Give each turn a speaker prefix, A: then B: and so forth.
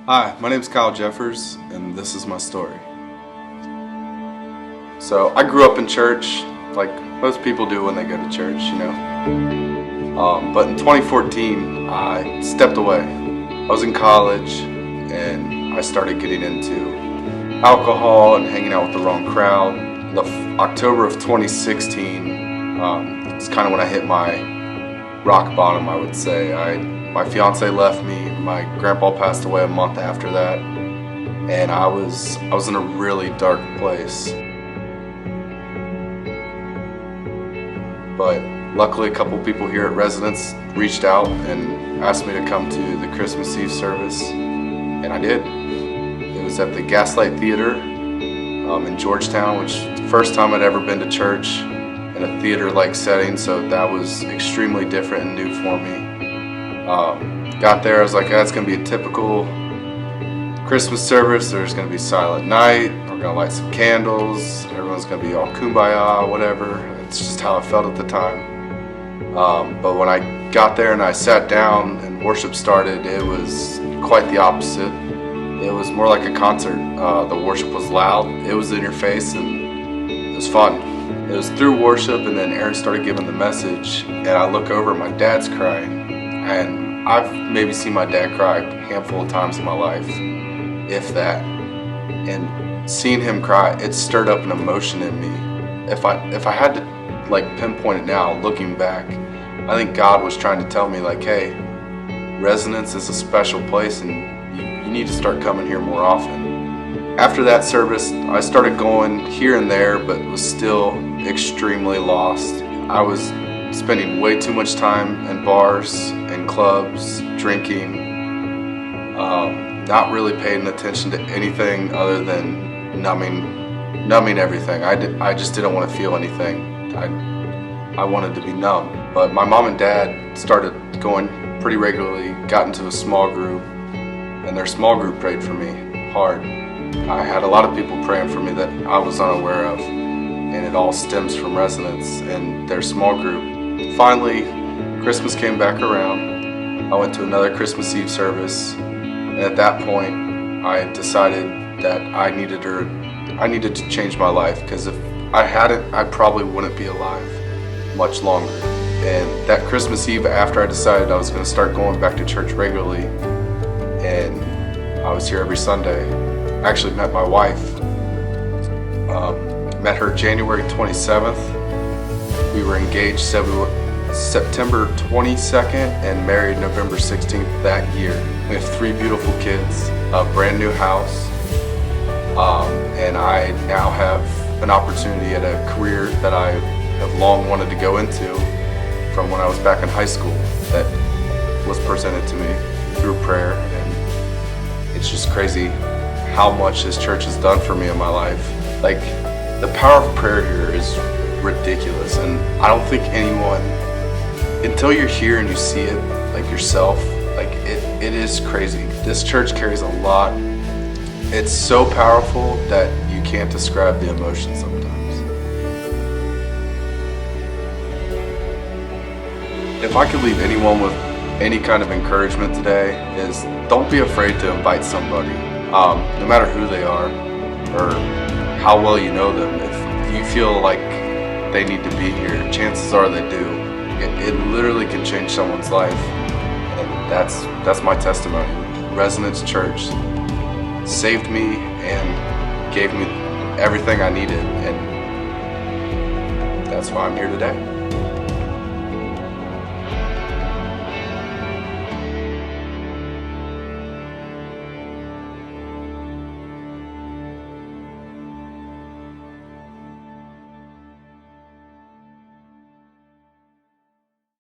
A: Hi, my name is Kyle Jeffers, and this is my story. So, I grew up in church, like most people do when they go to church. But in 2014, I stepped away. I was in college, and I started getting into alcohol and hanging out with the wrong crowd. October of 2016, it's kind of when I hit my rock bottom, I would say. My fiance left me. My grandpa passed away a month after that, and I was in a really dark place. But luckily, a couple people here at Residence reached out and asked me to come to the Christmas Eve service, and I did. It was at the Gaslight Theater in Georgetown, which is the first time I'd ever been to church in a theater-like setting, so that was extremely different and new for me. Got there, I was like, that's going to be a typical Christmas service. There's going to be silent night, we're going to light some candles, everyone's going to be all kumbaya, whatever. It's just how I felt at the time. But when I got there and I sat down and worship started, it was quite the opposite. It was more like a concert. The worship was loud, it was in your face, and it was fun. It was through worship, and then Aaron started giving the message, and I look over, my dad's crying. And I've maybe seen my dad cry a handful of times in my life, if that. And seeing him cry, it stirred up an emotion in me. If I had to pinpoint it now, looking back, I think God was trying to tell me hey, Resonance is a special place, and you need to start coming here more often. After that service, I started going here and there, but was still extremely lost. I was spending way too much time in bars and clubs, drinking, not really paying attention to anything other than numbing everything. I just didn't want to feel anything. I wanted to be numb. But my mom and dad started going pretty regularly, got into a small group, and their small group prayed for me hard. I had a lot of people praying for me that I was unaware of, and it all stems from Resonance and their small group. Finally, Christmas came back around. I went to another Christmas Eve service, and at that point, I decided that I needed to change my life, because if I hadn't, I probably wouldn't be alive much longer. And that Christmas Eve, after I decided I was going to start going back to church regularly, and I was here every Sunday. I actually met my wife. Met her January 27th. We were engaged September 22nd and married November 16th that year. We have 3 beautiful kids, a brand new house, and I now have an opportunity at a career that I have long wanted to go into from when I was back in high school, that was presented to me through prayer. And it's just crazy how much this church has done for me in my life. The power of prayer here is ridiculous, and I don't think anyone, until you're here and you see it yourself, it is crazy. This church carries a lot. It's so powerful that you can't describe the emotion sometimes. If I could leave anyone with any kind of encouragement today, is don't be afraid to invite somebody, no matter who they are or how well you know them. If you feel like they need to be here, chances are they do. It literally can change someoe's life, and that's my testimony. Resonance Church saved me and gave me everything I needed, and that's why I'm here today.